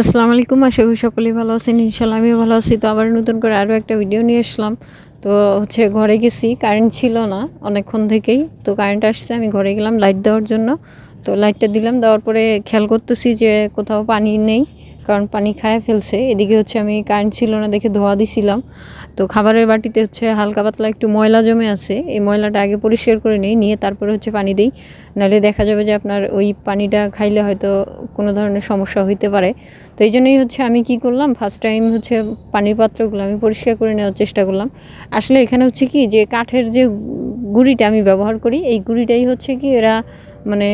আসসালামু আলাইকুম। আশা করি সকলেই ভালো আছেন। ইনশাআল্লাহ আমিও ভালো আছি। তো আবার নতুন করে আরও একটা ভিডিও নিয়ে আসলাম। তো ঘরে গেছি, কারেন্ট ছিল না অনেকক্ষণ থেকেই। তো কারেন্ট আসছে, আমি ঘরে গেলাম লাইট দেওয়ার জন্য। তো লাইটটা দিলাম, দেওয়ার পরে খেয়াল করতেছি যে কোথাও পানি নেই, কারণ পানি খায় ফেলছে। এদিকে আমি কারেন্ট ছিল না দেখে ধোয়া দিছিলাম। তো খাবারের বাটিতে হালকা পাতলা একটু ময়লা জমে আছে, এই ময়লাটা আগে পরিষ্কার করে নিয়ে তারপরে পানি দিই। নাহলে দেখা যাবে যে আপনার ওই পানিটা খাইলে হয়তো কোনো ধরনের সমস্যা হইতে পারে। তো এই জন্যই আমি কি করলাম, ফার্স্ট টাইম পানির পাত্রগুলো আমি পরিষ্কার করে নেওয়ার চেষ্টা করলাম। আসলে এখানে কি যে কাঠের যে গুঁড়িটা আমি ব্যবহার করি, এই গুঁড়িটাই কি এরা মানে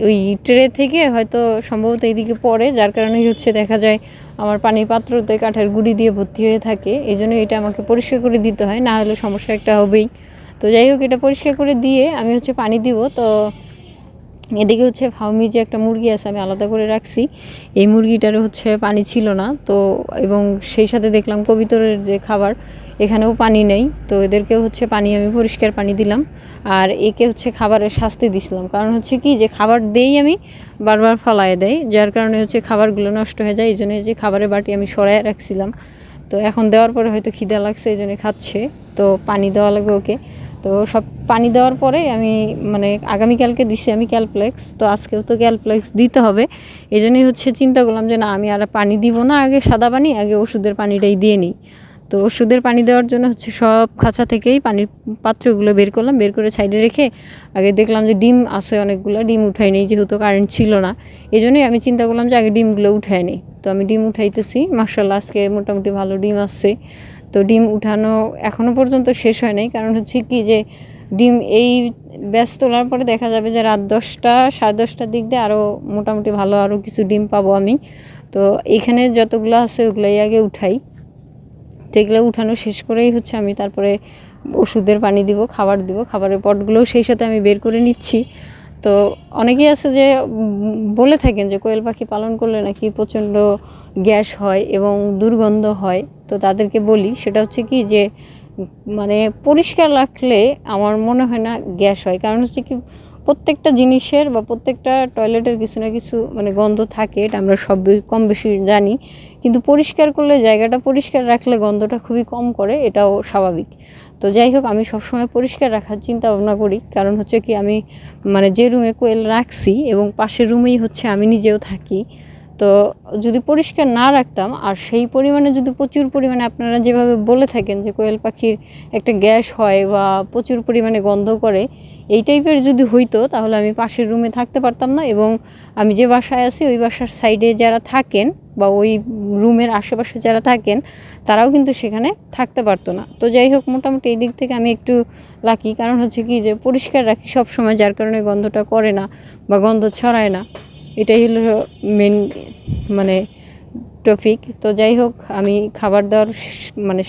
ওই ট্রে থেকে হয়তো সম্ভবত এইদিকে পড়ে, যার কারণেই দেখা যায় আমার পানির পাত্রতে কাঠের গুঁড়ি দিয়ে ভর্তি হয়ে থাকে। এই জন্য এটা আমাকে পরিষ্কার করে দিতে হয়, না হলে সমস্যা একটা হবেই। তো যাই হোক, এটা পরিষ্কার করে দিয়ে আমি পানি দিব। তো এদিকে ফার্মি যে একটা মুরগি আছে আমি আলাদা করে রাখছি, এই মুরগিটারও পানি ছিল না। তো এবং সেই সাথে দেখলাম কবিতরের যে খাবার, এখানেও পানি নেই। তো এদেরকেও পানি আমি পরিষ্কার পানি দিলাম। আর একে খাবারের শাস্তি দিছিলাম, কারণ কি যে খাবার দেই আমি বারবার ফালায় দেয়, যার কারণে খাবারগুলো নষ্ট হয়ে যায়। এই জন্য যে খাবারের বাটি আমি সরাই রাখছিলাম। তো এখন দেওয়ার পরে হয়তো খিদা লাগছে, এই জন্য খাচ্ছে। তো পানি দেওয়া লাগবে ওকে। তো সব পানি দেওয়ার পরে আমি আগামীকালকে দিছি আমি ক্যালপ্লেক্স, তো আজকেও তো ক্যালপ্লেক্স দিতে হবে। এই জন্যই চিন্তা করলাম যে না, আমি আর পানি দিব না, আগে সাদা পানি, আগে ওষুধের পানিটাই দিয়ে নিই। তো ওষুধের পানি দেওয়ার জন্য সব খাঁচা থেকেই পানির পাত্রগুলো বের করলাম, বের করে সাইডে রেখে আগে দেখলাম যে ডিম আছে অনেকগুলো, ডিম উঠাই নেই যেহেতু কারেন্ট ছিল না। এই জন্যই আমি চিন্তা করলাম যে আগে ডিমগুলো উঠাই নিই। তো আমি ডিম উঠাইতেছি, মাশাআল্লাহ আজকে মোটামুটি ভালো ডিম আসছে। তো ডিম উঠানো এখনও পর্যন্ত শেষ হয় নাই, কারণ কি যে ডিম এই ব্যাস তোলার পরে দেখা যাবে যে রাত 10টা সাড়ে 10টার দিক দিয়ে আরও মোটামুটি ভালো আরও কিছু ডিম পাবো আমি। তো এখানে যতগুলো আছে ওগুলাই আগে উঠাই। তো এগুলো উঠানো শেষ করেই আমি তারপরে ওষুধের পানি দিব, খাবার দিব। খাবারের পটগুলোও সেই সাথে আমি বের করে নিচ্ছি। তো অনেকেই আছে যে বলে থাকেন যে কোয়েল পাখি পালন করলে নাকি প্রচণ্ড গ্যাস হয় এবং দুর্গন্ধ হয়। তো তাদেরকে বলি, সেটা কি যে পরিষ্কার রাখলে আমার মনে হয় না গ্যাস হয়। কারণ কি প্রত্যেকটা জিনিসের বা প্রত্যেকটা টয়লেটের কিছু না কিছু গন্ধ থাকে, এটা আমরা সব কম বেশি জানি। কিন্তু পরিষ্কার করলে, জায়গাটা পরিষ্কার রাখলে গন্ধটা খুবই কম করে, এটাও স্বাভাবিক। তো যাই হোক, আমি সবসময় পরিষ্কার রাখার চিন্তা ভাবনা করি, কারণ কি আমি যে রুমে কোয়েল রাখছি এবং পাশের রুমেই আমি নিজেও থাকি। তো যদি পরিষ্কার না রাখতাম আর সেই পরিমাণে যদি প্রচুর পরিমাণে আপনারা যেভাবে বলে থাকেন যে কোয়েল পাখির একটা গ্যাস হয় বা প্রচুর পরিমাণে গন্ধ করে, এই টাইপের যদি হইতো তাহলে আমি পাশের রুমে থাকতে পারতাম না, এবং আমি যে বাসায় আছি ওই বাসার সাইডে যারা থাকেন বা ওই রুমের আশেপাশে যারা থাকেন তারাও কিন্তু সেখানে থাকতে পারতো না। তো যাই হোক, মোটামুটি এই দিক থেকে আমি একটু লাকি, কারণ কি যে পরিষ্কার রাখি সব সময়, যার কারণে গন্ধটা করে না বা গন্ধ ছড়ায় না। এটাই হলো মেন টপিক। তো যাই হোক, আমি খাবার দেওয়ার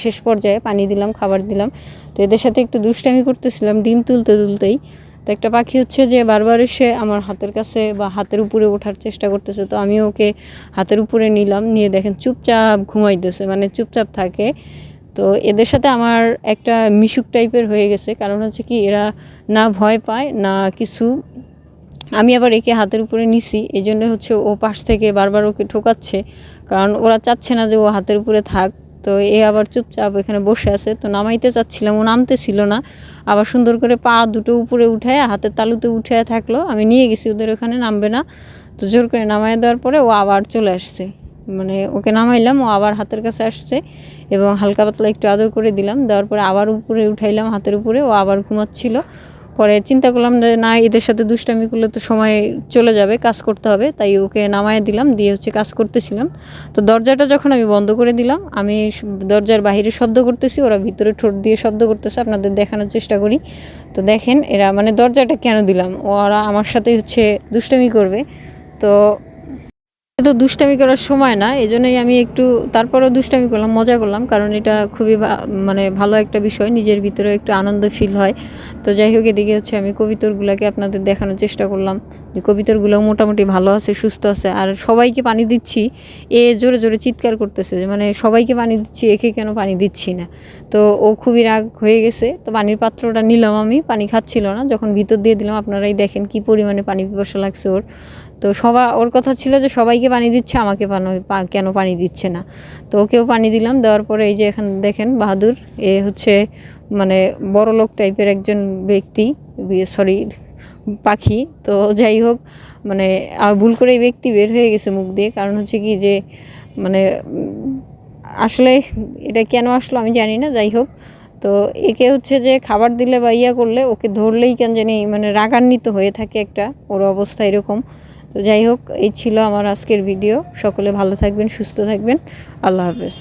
শেষ পর্যায়ে পানি দিলাম, খাবার দিলাম। তো এদের সাথে একটু দুষ্টামি করতেছিলাম ডিম তুলতেই। তো একটা পাখি যে বারবার এসে আমার হাতের কাছে বা হাতের উপরে ওঠার চেষ্টা করতেছে। তো আমি ওকে হাতের উপরে নিলাম, নিয়ে দেখেন চুপচাপ ঘুমাইতেছে, চুপচাপ থাকে। তো এদের সাথে আমার একটা মিশুক টাইপের হয়ে গেছে, কারণ কি এরা না ভয় পায় না কিছু। আমি আবার একে হাতের উপরে নিছি, এই জন্য ও পাশ থেকে বারবার ওকে ঠোকাচ্ছে, কারণ ওরা চাচ্ছে না যে ও হাতের উপরে থাক। তো এ আবার চুপচাপ এখানে বসে আছে। তো নামাইতে চাচ্ছিলাম, ও নামতেছিল না, আবার সুন্দর করে পা দুটো উপরে উঠায় হাতের তালুতে উঠে থাকলো। আমি নিয়ে গেছি ওদের ওখানে, নামবে না। তো জোর করে নামাই দেওয়ার পরে ও আবার চলে আসছে, ওকে নামাইলাম, ও আবার হাতের কাছে আসছে এবং হালকা পাতলা একটু আদর করে দিলাম। দেওয়ার পরে আবার উপরে উঠাইলাম হাতের উপরে, ও আবার ঘুমাচ্ছিল। পরে চিন্তা করলাম যে না, এদের সাথে দুষ্টামি করলে তো সময় চলে যাবে, কাজ করতে হবে, তাই ওকে নামায় দিলাম, দিয়ে কাজ করতেছিলাম। তো দরজাটা যখন আমি বন্ধ করে দিলাম, আমি দরজার বাইরে শব্দ করতেছি, ওরা ভিতরে ঠোঁট দিয়ে শব্দ করতেছে, আপনাদের দেখানোর চেষ্টা করি। তো দেখেন এরা দরজাটা কেন দিলাম, ওরা আমার সাথে দুষ্টামি করবে। তো তো দুষ্টামি করার সময় না, এই জন্যই আমি একটু তারপরেও দুষ্টামি করলাম, মজা করলাম, কারণ এটা খুবই ভালো একটা বিষয়, নিজের ভিতরে একটু আনন্দ ফিল হয়। তো যাই হোক, এদিকে আমি কবিতরগুলোকে আপনাদের দেখানোর চেষ্টা করলাম যে কবিতরগুলোও মোটামুটি ভালো আছে, সুস্থ আছে। আর সবাইকে পানি দিচ্ছি, এ জোরে জোরে চিৎকার করতেছে যে সবাইকে পানি দিচ্ছি, একে কেন পানি দিচ্ছি না। তো ও খুবই রাগ হয়ে গেছে। তো পানির পাত্রটা নিলাম, আমি পানি খাচ্ছিল না, যখন ভিতর দিয়ে দিলাম আপনারাই দেখেন কি পরিমাণে পানি পিপাসা লাগছে ওর। তো ওর কথা ছিল যে সবাইকে পানি দিচ্ছে, আমাকে কেন পানি দিচ্ছে না। তো ওকেও পানি দিলাম, দেওয়ার পরে এই যে এখানে দেখেন বাহাদুর, এ হচ্ছে মানে বড়লোক টাইপের একজন ব্যক্তি, সরি পাখি। তো যাই হোক, মানে ভুল করে এই ব্যক্তি বের হয়ে গেছে মুখ দিয়ে, কারণ হচ্ছে কি যে মানে আসলে এটা কেন আসলো আমি জানি না। যাই হোক, তো একে হচ্ছে যে খাবার দিলে বা ইয়া করলে ওকে ধরলেই কেন জানি মানে রাগান্বিত হয়ে থাকে একটা, ওর অবস্থা এরকম। তো যাই হোক, এই ছিল আমার আজকের ভিডিও। সকলে ভালো থাকবেন, সুস্থ থাকবেন, আল্লাহ হাফেজ।